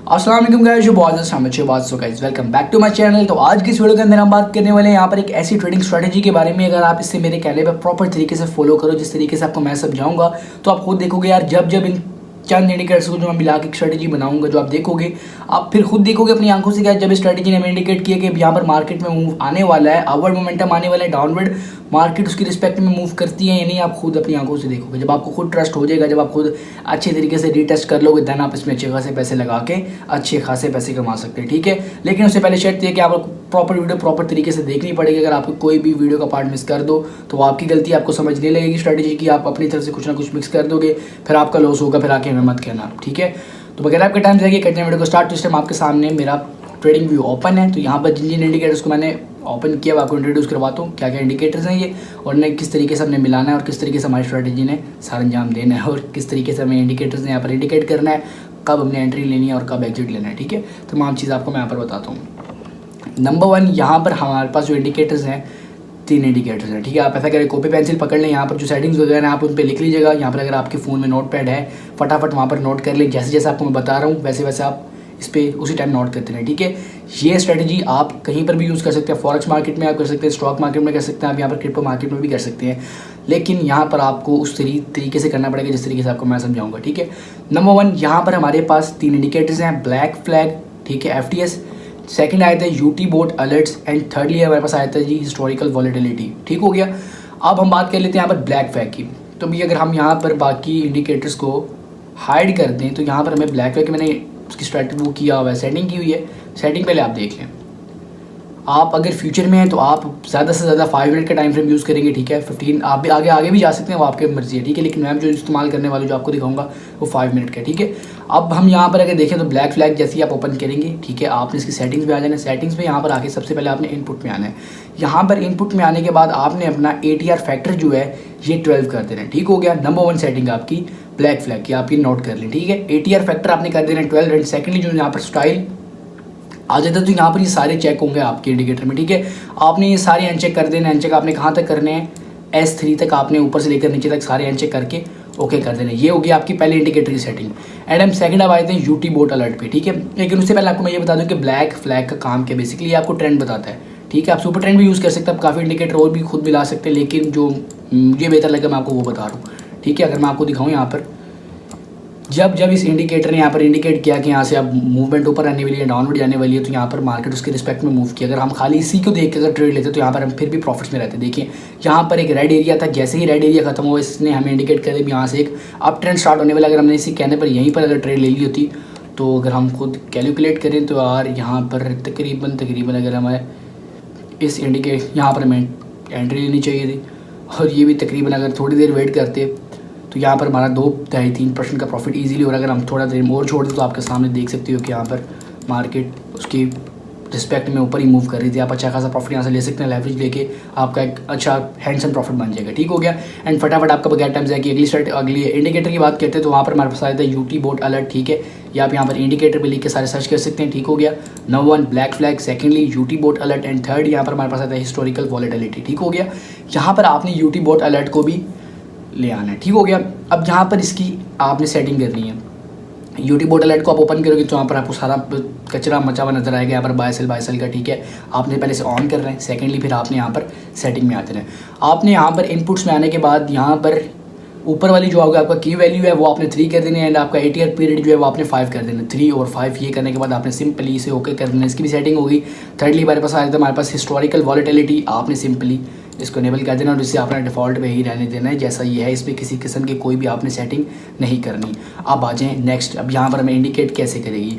अस्सलाम वालेकुम guys, welcome back to my channel. तो आज की इस वीडियो के अंदर हम बात करने वाले हैं यहाँ पर एक ऐसी ट्रेडिंग स्ट्रेटजी के बारे में। अगर आप इससे मेरे कहने पर प्रॉपर तरीके से फॉलो करो, जिस तरीके से आपको मैं समझाऊंगा, तो आप खुद देखोगे यार, जब इन चंद इंडिकेटर्स को जो मैं मिला के स्ट्रेटजी बनाऊंगा, जो आप देखोगे, आप फिर खुद देखोगे अपनी आंखों से क्या, जब इस स्ट्रेटजी ने हमें इंडिकेट किया कि यहाँ पर मार्केट में मूव आने वाला है, अपवर्ड मोमेंटम आने वाला है, डाउनवर्ड मार्केट उसकी रिस्पेक्ट में मूव करती है या नहीं, आप खुद अपनी आंखों से देखोगे। जब आपको खुद ट्रस्ट हो जाएगा, जब आप खुद अच्छे तरीके से रीटेस्ट कर लोगे, देन आप इसमें अच्छे खासे पैसे लगा के अच्छे खासे पैसे कमा सकते हैं, ठीक है। लेकिन उससे पहले शर्त है कि आपको प्रॉपर वीडियो प्रॉपर तरीके से देखनी पड़ेगी। अगर आपको कोई भी वीडियो का पार्ट मिस कर दो तो वो आपकी गलती, आपको समझ नहीं लगेगी स्ट्रेटजी की, आप अपनी तरफ से कुछ ना कुछ मिक्स कर दोगे, फिर आपका लॉस होगा, फिर आके हमें मत कहना, ठीक है। तो बगैर आपके टाइम जाएगी करते हैं वीडियो को स्टार्ट। तो इस टाइम आपके सामने मेरा ट्रेडिंग व्यू ओपन है। तो यहाँ पर जिन इंडिकेटर्स को मैंने ओपन किया, आपको इंट्रोड्यूस करवाता हूँ क्या क्या इंडिकेटर्स हैं ये, और इन्हें किस तरीके से हमने मिलाना है, और किस तरीके से हमारी स्ट्रेटजी ने सारा अंजाम देना है, और किस तरीके से हमें इंडिकेटर्स ने यहाँ पर इंडिकेट करना है, कब हमने एंट्री लेनी है और कब एग्जिट लेना है, ठीक है। तमाम चीज़ आपको मैं यहाँ पर बताता हूँ। नंबर 1, यहाँ पर हमारे पास जो इंडिकेटर्स हैं, 3 इंडिकेटर्स हैं, ठीक है। आप ऐसा करें, कॉपी पेंसिल पकड़ लें, यहाँ पर जो सेटिंग्स वगैरह हैं आप उन पर लिख लीजिएगा। यहाँ पर अगर आपके फ़ोन में नोट पैड है, फटाफट वहाँ पर नोट कर लें। जैसे जैसे आपको मैं बता रहा हूँ वैसे वैसे आप इस पर उसी टाइम नोट करते हैं, ठीक है। ये स्ट्रेटजी आप कहीं पर भी यूज़ कर सकते हैं। फॉरेक्स मार्केट में आप कर सकते हैं, स्टॉक मार्केट में कर सकते हैं, आप यहाँ पर क्रिप्टो मार्केट में भी कर सकते हैं। लेकिन यहाँ पर आपको उस तरीके से करना पड़ेगा जिस तरीके से आपको मैं समझाऊंगा, ठीक है। नंबर 1, यहाँ पर हमारे पास 3 इंडिकेटर्स हैं। ब्लैक फ्लैग, ठीक है, FTS। सेकंड आया था UT boat alerts, and thirdly हमारे पास आया था जी हिस्टोरिकल वॉलेटिलिटी, ठीक हो गया। अब हम बात कर लेते हैं यहाँ पर ब्लैक फ्लैग की। तो भैया अगर हम यहाँ पर बाकी इंडिकेटर्स को हाइड कर दें तो यहाँ पर हमें ब्लैक फ्लैग, मैंने उसकी स्ट्रेटजी वो किया हुआ है, सेटिंग की हुई है। सेटिंग पहले आप देख लें। आप अगर फ्यूचर में हैं तो आप ज़्यादा से ज़्यादा 5 मिनट का टाइम फ्रेम यूज़ करेंगे, ठीक है। 15 आप भी आगे भी जा सकते हैं, वो आपके मर्जी है, ठीक है। लेकिन मैं जो इस्तेमाल करने वाला जो आपको दिखाऊंगा वो 5 मिनट का, ठीक है। अब हम यहाँ पर अगर देखें तो ब्लैक फ्लैग जैसे ही आप ओपन करेंगे, ठीक है, आपने इसकी सेटिंग्स में आ जाना है। सेटिंग्स में यहाँ पर आके सबसे पहले आपने इनपुट में आना है। यहाँ पर इनपुट में आने के बाद आपने अपना ATR फैक्टर जो है ये 12 कर देना है, ठीक हो गया। नंबर 1 सेटिंग आपकी ब्लैक फ्लैग की, आप ये नोट कर लें, ठीक है। ATR फैक्टर आपने कर देना है 12। एंड सेकेंडली जो यहाँ पर स्टाइल आ जाता है तो यहाँ पर ये सारे चेक होंगे आपके इंडिकेटर में, ठीक है। आपने ये सारे अनचेक कर देना। अनचेक आपने कहाँ तक करने हैं, S3 तक आपने ऊपर से लेकर नीचे तक सारे अनचेक करके ओके कर देना। ये होगी आपकी पहले इंडिकेटर की सेटिंग। एंड हम सेकंड अब आए थे यूटी बोट अलर्ट पे, ठीक है। लेकिन उससे पहले आपको मैं ये बता दूँ कि ब्लैक फ्लैग का काम क्या, बेसिकली आपको ट्रेंड बताता है, ठीक है। आप सुपर ट्रेंड भी यूज़ कर सकते हैं, आप काफ़ी इंडिकेटर और भी खुद मिला सकते हैं, लेकिन जो मुझे बेहतर लगा मैं आपको वो बता रहा हूँ, ठीक है। अगर मैं आपको दिखाऊँ यहाँ पर, जब इस इंडिकेटर ने यहाँ पर इंडिकेट किया कि यहाँ से अब मूवमेंट ऊपर आने वाली है, डाउनवर्ड जाने वाली है, तो यहाँ पर मार्केट उसके रिस्पेक्ट में मूव किया। अगर हम खाली इसी को देख के अगर ट्रेड लेते तो यहाँ पर हम फिर भी प्रॉफिट्स में रहते। देखिए यहाँ पर एक रेड एरिया था, जैसे ही रेड एरिया खत्म हुआ इसने हमें इंडिकेट कर दिया यहाँ से एक अप ट्रेंड स्टार्ट होने वाला। अगर हमने इसी कहने पर यहीं पर अगर ट्रेड ले ली होती तो अगर हम खुद कैलकुलेट करें तो यार यहाँ पर तकरीबन अगर हमें इस यहाँ पर हमें एंट्री लेनी चाहिए थी, और ये भी तकरीबन अगर थोड़ी देर वेट करते तो यहाँ पर हमारा 2-3% का प्रॉफिट इजीली हो रहा है। अगर हम थोड़ा देर और छोड़ दें तो आपके सामने देख सकते हो कि यहाँ पर मार्केट उसकी रिस्पेक्ट में ऊपर ही मूव कर रही थी। आप अच्छा खासा प्रॉफिट यहाँ से ले सकते हैं, लेवरेज लेके आपका एक अच्छा हैंडसम प्रॉफिट बन जाएगा, ठीक हो गया। एंड फटाफट आपका बगैर टाइम जाए कि अगली इंडिकेटर की बात करते हैं तो वहाँ पर हमारे पास आया था यूटी बोट अलर्ट, ठीक है। या आप यहाँ पर इंडिकेटर पर लिख के सारे सर्च कर सकते हैं, ठीक हो गया। Number 1 black flag, secondly UT boat alert, and third यहाँ पर हमारे पास आता है हिस्टोरिकल वॉलेटिलिटी, ठीक हो गया। यहाँ पर आपने यूटी बोट अलर्ट को भी ले आना है, ठीक हो गया। अब यहाँ पर इसकी आपने सेटिंग करनी है। यूटी बोट अलर्ट को आप ओपन करोगे तो यहाँ पर आपको सारा कचरा मचा हुआ नजर आएगा, यहाँ पर बाय सेल का, ठीक है। आपने पहले से ऑन कर रहे हैं। सेकेंडली फिर आपने यहाँ पर सेटिंग में आते रहें। आपने यहाँ पर इनपुट्स में आने के बाद यहाँ पर ऊपर वाली जो होगा आपका की वैल्यू है वो आपने 3 कर देनी है, एंड आपका ATR पीरियड जो है वो आपने 5 कर देना। 3 और 5 ये करने के बाद आपने सिंपली इसे ओके कर देना। इसकी भी सेटिंग होगी। थर्डली हमारे पास आया था हमारे पास हिस्टोरिकल वॉलेटिलिटी, आपने सिंपली इसको इनेबल कर देना और इसे आपने डिफ़ॉल्ट पे ही रहने देना है जैसा ये है। इस पर किसी किस्म की कोई भी आपने सेटिंग नहीं करनी। अब आ जाएँ नेक्स्ट। अब यहाँ पर हमें इंडिकेट कैसे करेगी,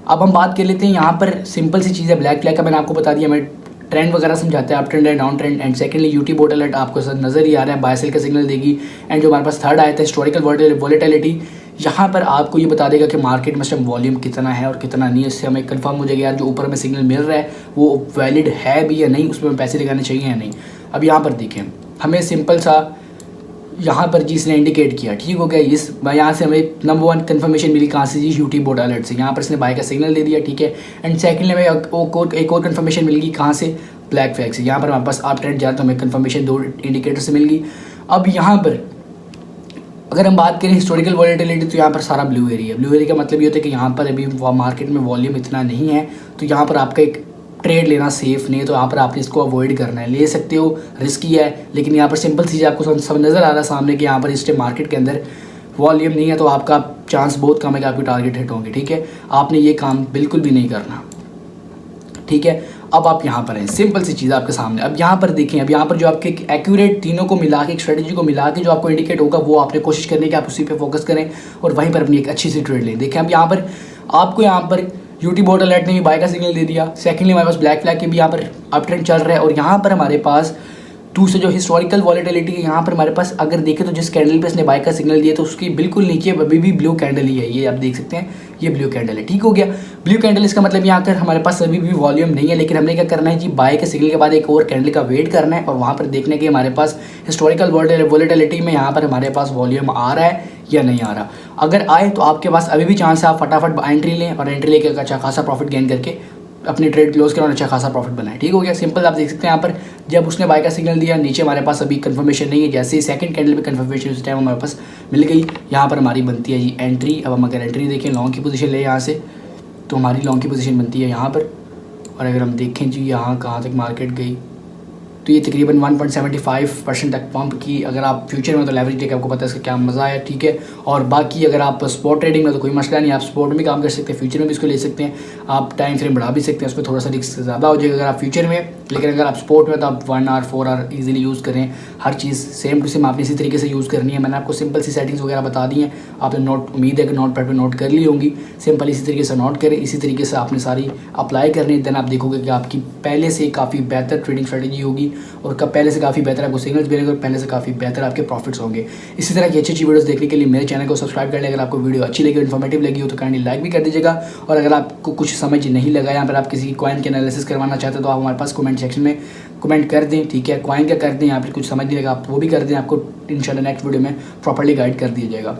अब हम बात कर लेते हैं। यहाँ पर सिंपल सी चीज़ है, ब्लैक फ्लैग का मैंने आपको बता दिया, हमें ट्रेंड वगैरह समझाते हैं, अप ट्रेंड है, down trend. And secondly UT boat alert आपको नज़र ही आ रहा है, बाय सेल का सिग्नल देगी। एंड जो हमारे पास थर्ड आया था हिस्टोरिकल वॉलेटिलिटी, यहाँ पर आपको ये बता देगा कि मार्केट में इस टाइम वॉल्यूम कितना है और कितना नहीं है। इससे हमें कंफर्म हो जाएगा यार जो ऊपर में सिग्नल मिल रहा है वो वैलिड है भी या नहीं, उसमें पैसे लगाने चाहिए या नहीं। अब यहाँ पर देखें, हमें सिंपल सा यहाँ पर जी इसने इंडिकेट किया, ठीक हो गया। इस यहाँ से हमें नंबर 1 कन्फर्मेशन मिली कहाँ से जी, यूटी बोट अलर्ट से। यहाँ पर इसने बाय का सिग्नल दे दिया, ठीक है। एंड सेकेंडली हमें एक और कन्फर्मेशन मिल गई कहाँ से, ब्लैक फ्लैग से। यहाँ पर हमारे पास अप ट्रेंड जा तो हमें कन्फर्मेशन 2 इंडिकेटर से मिल गई। अब यहाँ पर अगर हम बात करें हिस्टोरिकल वॉलेटिलिटी तो यहाँ पर सारा ब्लू एरिया है। ब्लू एरिया का मतलब ये होता है कि यहाँ पर अभी मार्केट में वॉल्यूम इतना नहीं है, तो यहाँ पर आपका एक ट्रेड लेना सेफ़ नहीं है, तो यहाँ पर आपने इसको अवॉइड करना है। ले सकते हो, रिस्की है, लेकिन यहाँ पर सिंपल चीज़ आपको सब नज़र आ रहा है सामने कि यहाँ पर इस टाइम मार्केट के अंदर वॉल्यूम नहीं है, तो आपका चांस बहुत कम है कि आपकी टारगेट हिट होंगे। ठीक है, आपने ये काम बिल्कुल भी नहीं करना। ठीक है, अब आप यहाँ पर हैं, सिंपल सी चीज़ आपके सामने। अब यहाँ पर देखें, अब यहाँ पर जो आपके एक्यूरेट तीनों को मिला के, एक स्ट्रेटजी को मिला के जो आपको इंडिकेट होगा, वो आपने कोशिश करनी कि आप उसी पे फोकस करें और वहीं पर अपनी एक अच्छी सी ट्रेड लें। देखें, अब यहाँ पर आपको यहाँ पर यूटी बॉट अलर्ट ने भी बाय का सिग्नल दे दिया। सेकेंडली हमारे पास ब्लैक फ्लैग के भी यहाँ पर अप ट्रेंड चल रहा है, और यहाँ पर हमारे पास दूसरे जो हिस्टोरिकल वॉलेटिलिटी है, यहाँ पर हमारे पास अगर देखें तो जिस कैंडल पे इसने बाय का सिग्नल दिया तो उसकी बिल्कुल नीचे अभी भी ब्लू कैंडल ही है। ये आप देख सकते हैं, ये ब्लू कैंडल है। ठीक हो गया, ब्लू कैंडल, इसका मतलब यहाँ पर हमारे पास अभी भी वॉल्यूम नहीं है, लेकिन हमने क्या करना है जी, बाय के सिग्नल के बाद एक और कैंडल का वेट करना है और वहाँ पर देखने के हमारे पास हिस्टोरिकल वॉलेटिलिटी में यहाँ पर हमारे पास वॉल्यूम आ रहा है या नहीं आ रहा। अगर आए तो आपके पास अभी भी चांस है, आप फटाफट एंट्री लें और एंट्री लेके अच्छा खासा प्रॉफिट गेन करके अपनी ट्रेड क्लोज करें और अच्छा खासा प्रॉफिट बनाए। ठीक हो गया, सिंपल। आप देख सकते हैं यहाँ पर जब उसने बाय का सिग्नल दिया, नीचे हमारे पास अभी कंफर्मेशन नहीं है, जैसे ही सेकंड कैंडल पे कंफर्मेशन उस टाइम हमारे पास मिल गई, यहाँ पर हमारी बनती है जी एंट्री। अब हम अगर एंट्री देखें, लॉन्ग की पोजीशन ले यहाँ से, तो हमारी लॉन्ग की पोजीशन बनती है यहाँ पर। और अगर हम देखें जी यहाँ कहाँ तक मार्केट गई, तो ये तकरीबन 1.75% तक पंप की। अगर आप फ्यूचर में तो लेवरेज लेके आपको पता है इसका क्या मज़ा है। ठीक है, और बाकी अगर आप स्पॉट ट्रेडिंग में तो कोई मसला नहीं, आप स्पॉट में काम कर सकते हैं, फ्यूचर में भी इसको ले सकते हैं, आप टाइम फ्रेम बढ़ा भी सकते हैं, उसमें थोड़ा सा रिस्क ज़्यादा हो जाएगा अगर आप फ्यूचर में। लेकिन अगर आप स्पॉट में तो आप 1 आवर 4 आवर ईजिली यूज़ करें। हर चीज़ सेम टू सेम आपने इसी तरीके से यूज़ करनी है। मैंने आपको सिंपल सी सेटिंग्स वगैरह बता दी हैं, आपने नोट, उम्मीद है कि नोट पैड पर नोट कर ली होंगी। सिंपल इसी तरीके से नोट करें, इसी तरीके से आपने सारी अप्लाई करनी है। देन आप देखोगे कि आपकी पहले से काफ़ी बेहतर ट्रेडिंग स्ट्रेटजी होगी और पहले से काफ़ी बेहतर आपको सिग्नल्स मिलेंगे और पहले से काफ़ी बेहतर आपके प्रॉफिट्स होंगे। इसी तरह की अच्छी अच्छी वीडियोस देखने के लिए मेरे चैनल को सब्सक्राइब कर लें। अगर आपको वीडियो अच्छी लगी, इन्फॉर्मेटिव लगी हो तो काइंडली लाइक भी कर दीजिएगा। और अगर आपको कुछ समझ नहीं लगा, यहाँ पर आप किसी की कॉइन के एनालिसिस करवाना चाहते हैं तो आप हमारे पास कमेंट सेक्शन में कमेंट कर दें। ठीक है, कॉइन का कर दें, यहाँ पर कुछ समझ नहीं लगा आप वो भी कर दें, आपको इंशाल्लाह नेक्स्ट वीडियो में प्रॉपर्ली गाइड कर दिया जाएगा।